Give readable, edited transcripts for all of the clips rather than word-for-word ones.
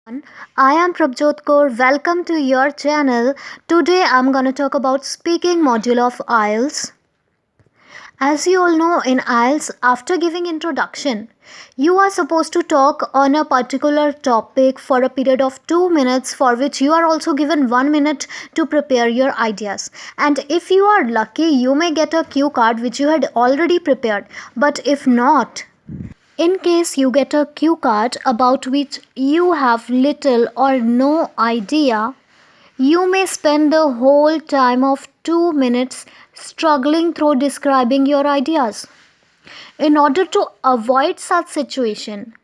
I am Prabjot Kaur. Welcome to your channel. Today I'm going to talk about speaking module of IELTS. As you all know, in IELTS, after giving introduction, you are supposed to talk on a particular topic for a period of 2 minutes, for which you are also given 1 minute to prepare your ideas. And if you are lucky, you may get a cue card which you had already prepared. But if not, in case you get a cue card about which you have little or no idea, you may spend the whole time of 2 minutes struggling through describing your ideas. In order to avoid such situation,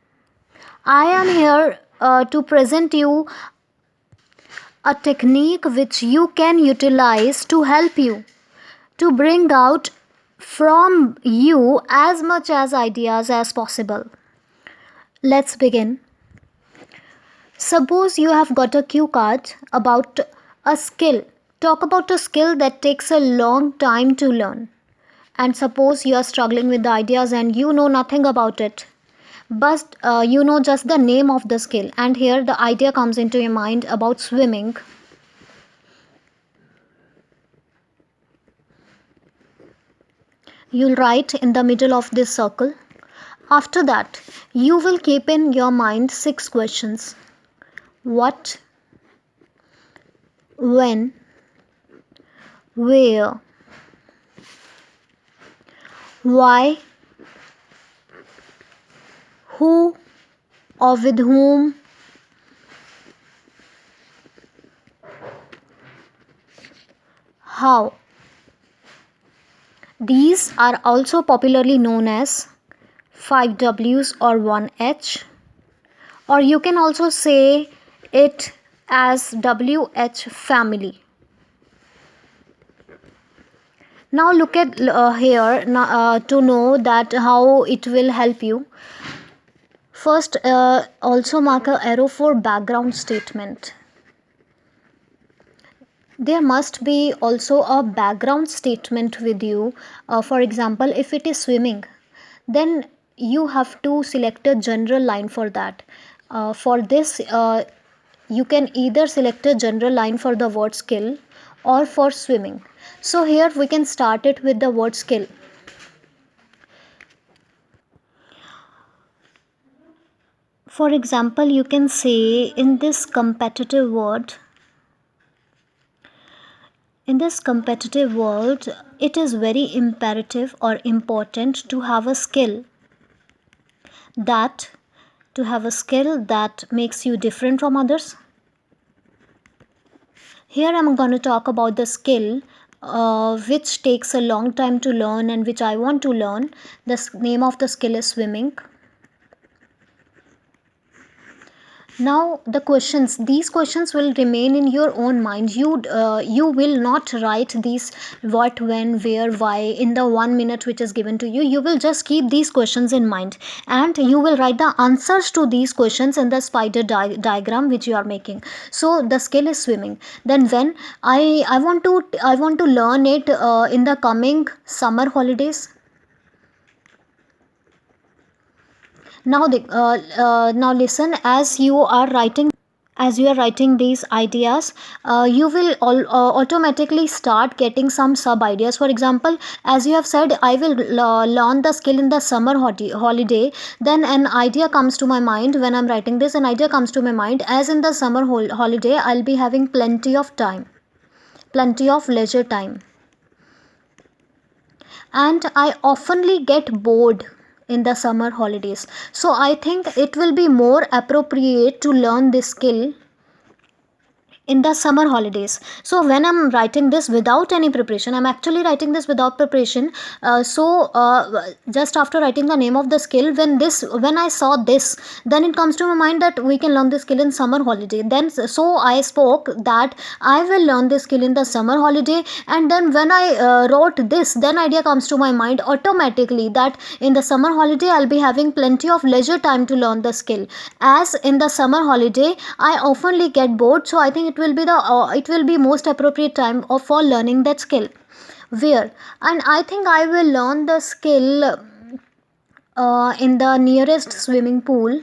I am here to present you a technique which you can utilize to help you to bring out from you as much as ideas as possible. Let's begin. Suppose you have got a cue card about a skill. Talk about a skill that takes a long time to learn. And suppose you are struggling with the ideas and you know nothing about it. But you know just the name of the skill. And here the idea comes into your mind about swimming. You'll write in the middle of this circle. After that, you will keep in your mind 6 questions. What? When? Where? Why? Who or with whom? How? These are also popularly known as 5 W's or 1 H, or you can also say it as WH family. Now look at here to know that how it will help you. First, also mark a arrow for background statement. There must be also a background statement with you. For example, if it is swimming, then you have to select a general line for that. For this, you can either select a general line for the word skill or for swimming. So here we can start it with the word skill. For example, you can say in this competitive world, it is very imperative or important to have a skill that makes you different from others. Here I'm going to talk about the skill which takes a long time to learn and which I want to learn. The name of the skill is swimming. Now these questions will remain in your own mind. You will not write these what, when, where, why in the 1 minute which is given to you. You will just keep these questions in mind, and you will write the answers to these questions in the spider diagram which you are making. So the skill is swimming. Then when I want to learn it in the coming summer holidays. Now listen, as you are writing these ideas, you will automatically start getting some sub ideas. For example, as you have said, I will learn the skill in the summer holiday. Then an idea comes to my mind. When I'm writing this, an idea comes to my mind, as in the summer holiday I'll be having plenty of time, plenty of leisure time, and I oftenly get bored in the summer holidays. So I think it will be more appropriate to learn this skill in the summer holidays. So when I'm writing this without any preparation, I'm actually writing this without preparation. Just after writing the name of the skill, when I saw this, then it comes to my mind that we can learn this skill in summer holiday. Then so I spoke that I will learn this skill in the summer holiday. And then when I wrote this, then idea comes to my mind automatically that in the summer holiday I'll be having plenty of leisure time to learn the skill. As in the summer holiday I oftenly get bored, so I think it will be most appropriate time for learning that skill. Where? And I think I will learn the skill in the nearest swimming pool.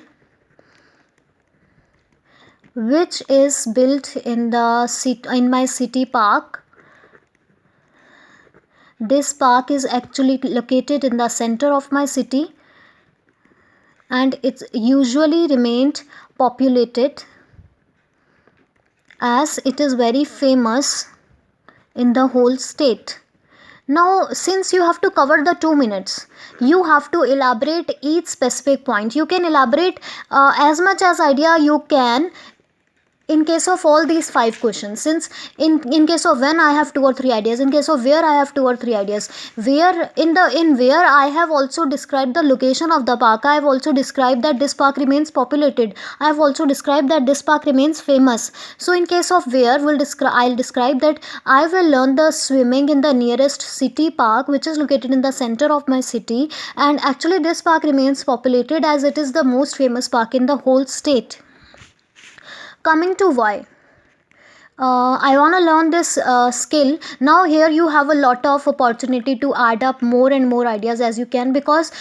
which is built in my city park. This park is actually located in the center of my city, and it's usually remained populated as it is very famous in the whole state. Now, since you have to cover the 2 minutes, you have to elaborate each specific point. You can elaborate as much as idea you can in case of all these 5 questions. Since in case of when I have 2 or 3 ideas, in case of where I have 2 or 3 ideas, where in where I have also described the location of the park. I have also described that this park remains populated. I have also described that this park remains famous. So in case of where, I'll describe that I will learn the swimming in the nearest city park, which is located in the center of my city, and actually this park remains populated as it is the most famous park in the whole state. Coming to why, I want to learn this skill. Now here you have a lot of opportunity to add up more and more ideas as you can, because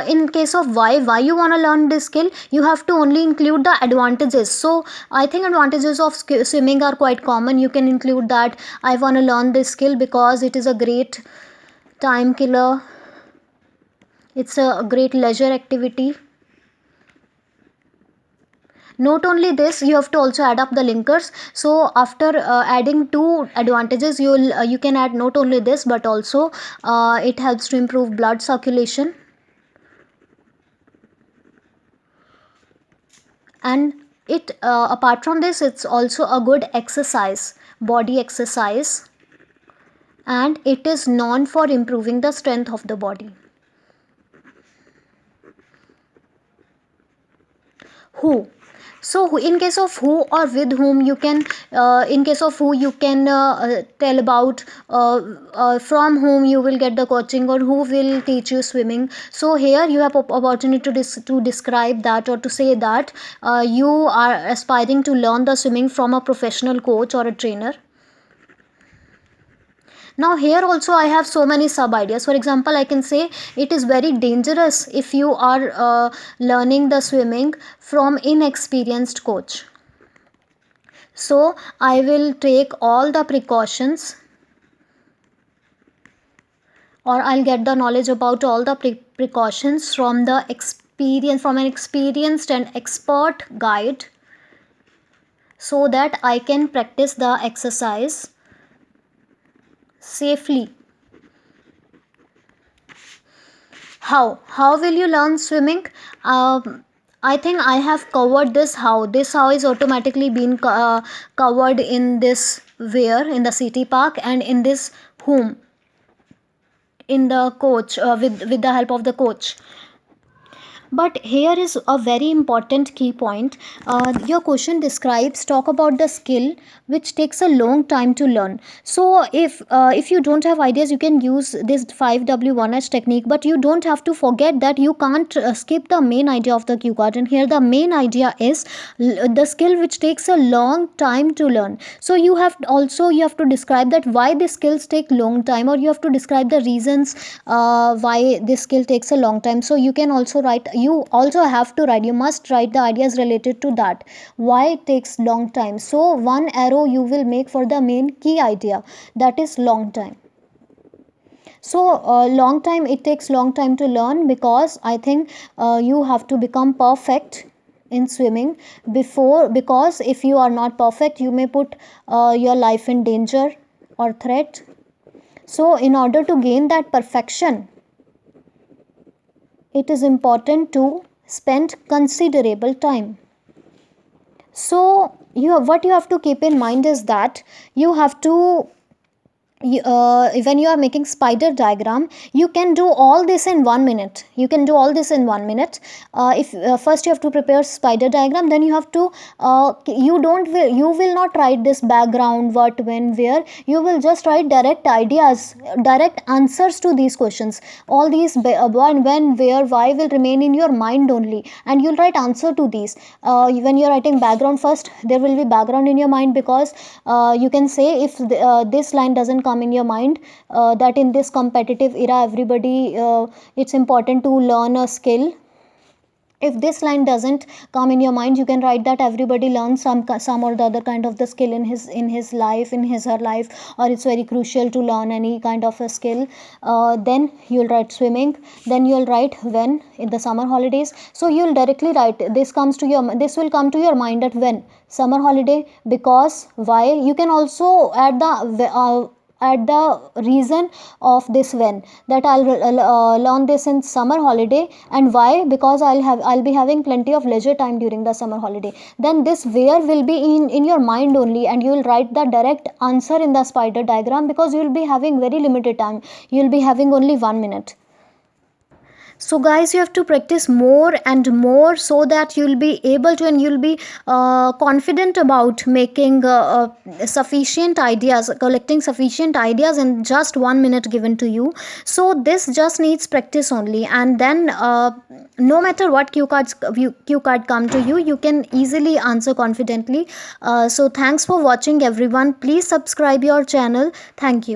in case of why you want to learn this skill, you have to only include the advantages. So I think advantages of swimming are quite common. You can include that I want to learn this skill because it is a great time killer, it's a great leisure activity. Not only this, you have to also add up the linkers. So after adding two advantages, you can add not only this, but also it helps to improve blood circulation, and it apart from this, it's also a good exercise, body exercise, and it is known for improving the strength of the body. Who? So in case of who or with whom, you can in case of who, you can tell about from whom you will get the coaching or who will teach you swimming. So here you have opportunity to describe that, or to say that you are aspiring to learn the swimming from a professional coach or a trainer. Now here also I have so many sub ideas. For example, I can say it is very dangerous if you are learning the swimming from inexperienced coach. So I will take all the precautions, or I'll get the knowledge about all the precautions from the experience, from an experienced and expert guide, so that I can practice the exercise safely. How will you learn swimming? I think I have covered this how. This how is automatically been covered in this where, in the city park, and in this whom, in the coach, with the help of the coach. But here is a very important key point. Your question describes talk about the skill which takes a long time to learn. So if you don't have ideas, you can use this 5W1H technique, but you don't have to forget that you can't skip the main idea of the cue card. And here the main idea is the skill which takes a long time to learn. So you have to describe that why these skills take long time, or you have to describe the reasons why this skill takes a long time. So you can also write, you must write the ideas related to that, why it takes long time. So one arrow you will make for the main key idea, that is long time. So long time, it takes long time to learn, because I think you have to become perfect in swimming because if you are not perfect, you may put your life in danger or threat. So in order to gain that perfection, it is important to spend considerable time. So what you have to keep in mind is that you have to when you are making spider diagram, you can do all this in 1 minute. If first you have to prepare spider diagram, then you have to you will not write this background, what, when, where. You will just write direct ideas, direct answers to these questions. All these when, where, why will remain in your mind only, and you'll write answer to these. When you're writing background, first there will be background in your mind, because you can say if this line doesn't come in your mind, that in this competitive era, everybody it's important to learn a skill. If this line doesn't come in your mind, you can write that everybody learns some or the other kind of the skill in his life, in his her life, or it's very crucial to learn any kind of a skill. Then you'll write swimming. Then you'll write when in the summer holidays. So you'll directly write this will come to your mind at when summer holiday, because why. You can also add the reason of this when, that I'll learn this in summer holiday, and why, because I'll be having plenty of leisure time during the summer holiday. Then this where will be in your mind only, and you will write the direct answer in the spider diagram, because you will be having very limited time. You will be having only 1 minute. So guys, you have to practice more and more, so that you'll be able to, and you'll be confident about making sufficient ideas, collecting sufficient ideas in just 1 minute given to you. So this just needs practice only, and then no matter what cue card come to you, you can easily answer confidently. So thanks for watching everyone. Please subscribe your channel. Thank you.